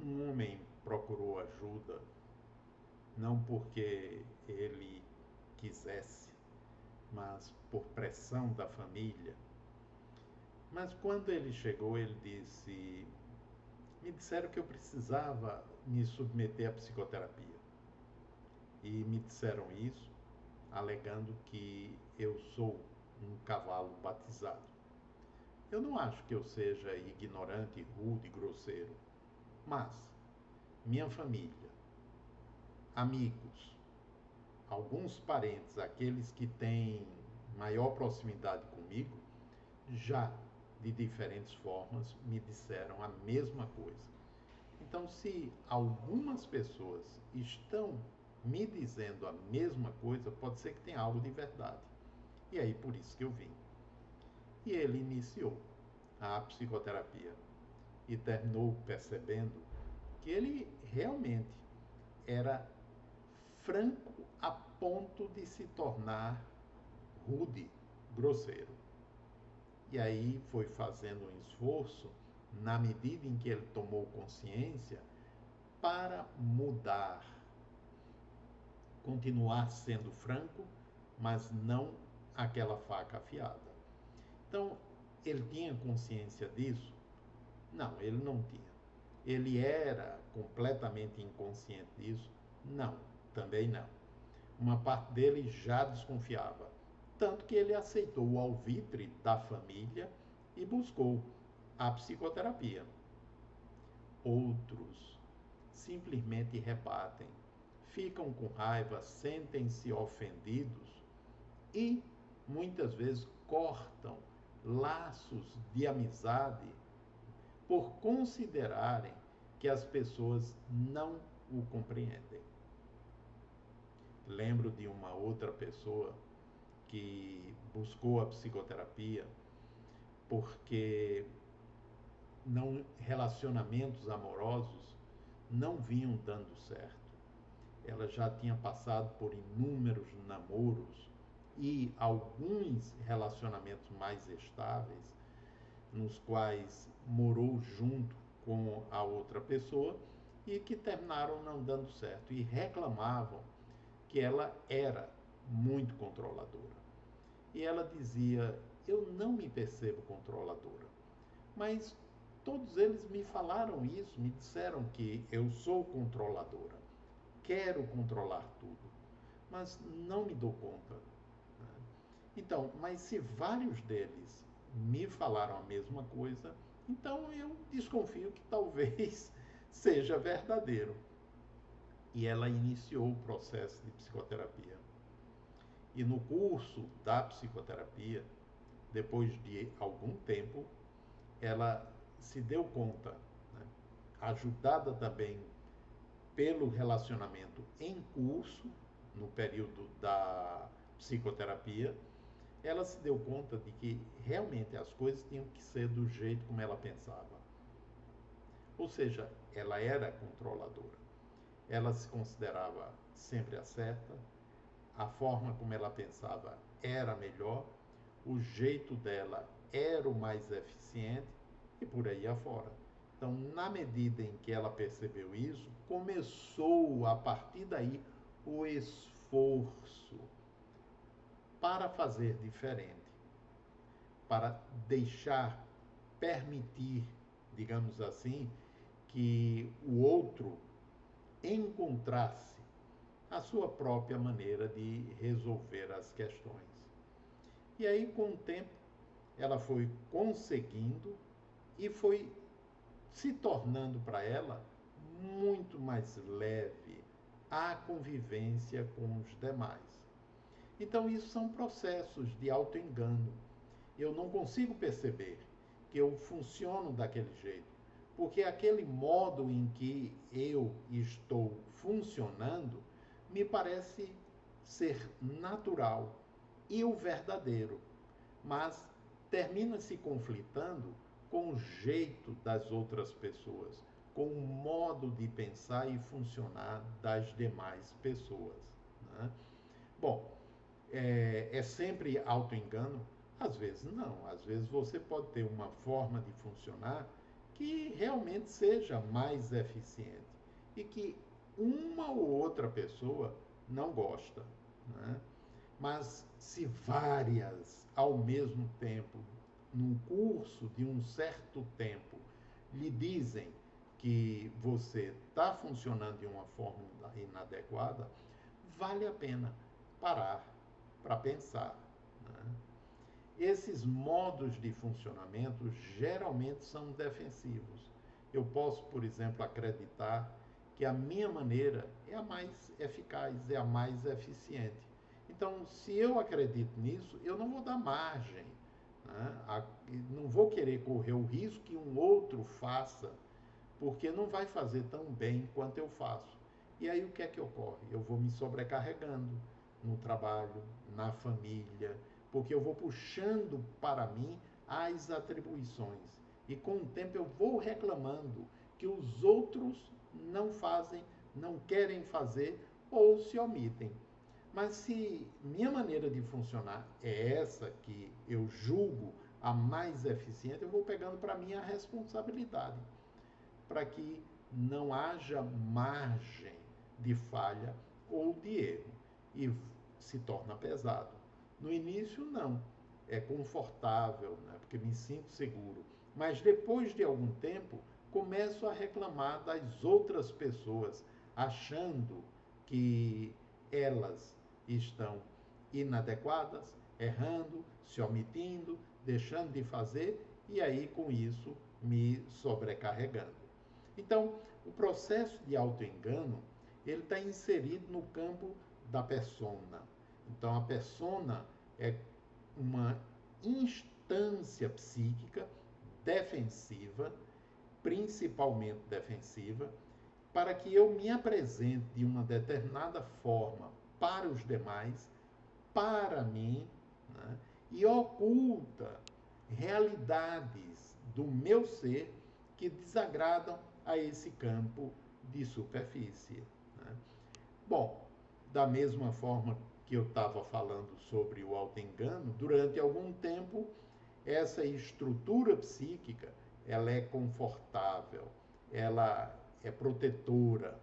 Um homem procurou ajuda não porque ele quisesse, mas por pressão da família. Mas quando ele chegou, ele disse: me disseram que eu precisava me submeter à psicoterapia. E me disseram isso alegando que eu sou um cavalo batizado. Eu não acho que eu seja ignorante, rude, grosseiro, mas minha família, amigos, alguns parentes, aqueles que têm maior proximidade comigo, já de diferentes formas me disseram a mesma coisa. Então, se algumas pessoas estão me dizendo a mesma coisa, pode ser que tenha algo de verdade. E aí, por isso que eu vim. E ele iniciou a psicoterapia e terminou percebendo que ele realmente era franco a ponto de se tornar rude, grosseiro. E aí foi fazendo um esforço, na medida em que ele tomou consciência, para mudar, continuar sendo franco, mas não aquela faca afiada. Então, ele tinha consciência disso? Não, ele não tinha. Ele era completamente inconsciente disso? Não, também não. Uma parte dele já desconfiava. Tanto que ele aceitou o alvitre da família e buscou a psicoterapia. Outros simplesmente rebatem, ficam com raiva, sentem-se ofendidos e muitas vezes cortam laços de amizade por considerarem que as pessoas não o compreendem. Lembro de uma outra pessoa que buscou a psicoterapia porque não, relacionamentos amorosos não vinham dando certo. Ela já tinha passado por inúmeros namoros e alguns relacionamentos mais estáveis, nos quais morou junto com a outra pessoa e que terminaram não dando certo e reclamavam que ela era muito controladora. E ela dizia: eu não me percebo controladora, mas todos eles me falaram isso, me disseram que eu sou controladora, quero controlar tudo, mas não me dou conta. Então, mas se vários deles me falaram a mesma coisa, então eu desconfio que talvez seja verdadeiro. E ela iniciou o processo de psicoterapia. E no curso da psicoterapia, depois de algum tempo, ela se deu conta, né, ajudada também pelo relacionamento em curso, no período da psicoterapia, ela se deu conta de que realmente as coisas tinham que ser do jeito como ela pensava. Ou seja, ela era controladora. Ela se considerava sempre a certa, a forma como ela pensava era melhor, o jeito dela era o mais eficiente e por aí afora. Então, na medida em que ela percebeu isso, começou a partir daí o esforço para fazer diferente, para deixar, permitir, digamos assim, que o outro encontrasse a sua própria maneira de resolver as questões. E aí, com o tempo, ela foi conseguindo e foi se tornando para ela muito mais leve a convivência com os demais. Então, isso são processos de autoengano. Eu não consigo perceber que eu funciono daquele jeito, porque aquele modo em que eu estou funcionando me parece ser natural e o verdadeiro, mas termina se conflitando com o jeito das outras pessoas, com o modo de pensar e funcionar das demais pessoas, né? Bom, é sempre autoengano? Às vezes não. Às vezes você pode ter uma forma de funcionar que realmente seja mais eficiente e que uma ou outra pessoa não gosta, né? Mas se várias ao mesmo tempo, num curso de um certo tempo, lhe dizem que você está funcionando de uma forma inadequada, vale a pena parar para pensar, né? Esses modos de funcionamento geralmente são defensivos. Eu posso, por exemplo, acreditar que a minha maneira é a mais eficaz, é a mais eficiente. Então, se eu acredito nisso, eu não vou dar margem, né? Não vou querer correr o risco que um outro faça, porque não vai fazer tão bem quanto eu faço. E aí o que é que ocorre? Eu vou me sobrecarregando no trabalho, na família, porque eu vou puxando para mim as atribuições. E com o tempo eu vou reclamando que os outros não fazem, não querem fazer ou se omitem. Mas se minha maneira de funcionar é essa que eu julgo a mais eficiente, eu vou pegando para mim a responsabilidade, para que não haja margem de falha ou de erro e se torna pesado. No início, não. É confortável, né? Porque me sinto seguro. Mas depois de algum tempo, começo a reclamar das outras pessoas, achando que elas estão inadequadas, errando, se omitindo, deixando de fazer e aí com isso me sobrecarregando. Então, o processo de autoengano, ele está inserido no campo da persona. Então, a persona é uma instância psíquica defensiva, principalmente defensiva, para que eu me apresente de uma determinada forma para os demais, para mim, né? E oculta realidades do meu ser que desagradam a esse campo de superfície, né? Bom, da mesma forma que eu estava falando sobre o autoengano, durante algum tempo essa estrutura psíquica ela é confortável, ela é protetora,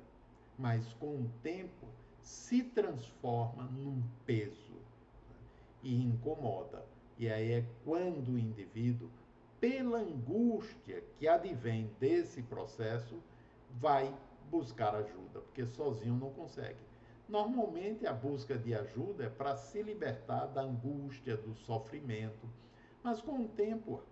mas com o tempo se transforma num peso, né? E incomoda. E aí é quando o indivíduo, pela angústia que advém desse processo, vai buscar ajuda, porque sozinho não consegue. Normalmente a busca de ajuda é para se libertar da angústia, do sofrimento, mas com o tempo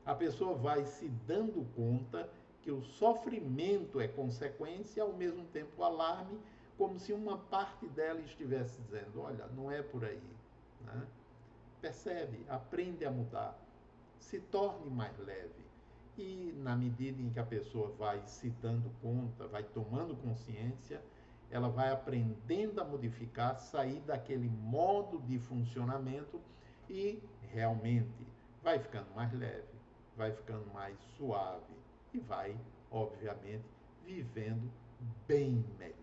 a pessoa vai se dando conta que o sofrimento é consequência e ao mesmo tempo o alarme, como se uma parte dela estivesse dizendo, olha, não é por aí, né? Percebe, aprende a mudar, se torne mais leve. E na medida em que a pessoa vai se dando conta, vai tomando consciência, ela vai aprendendo a modificar, sair daquele modo de funcionamento e realmente vai ficando mais leve, vai ficando mais suave e vai, obviamente, vivendo bem melhor.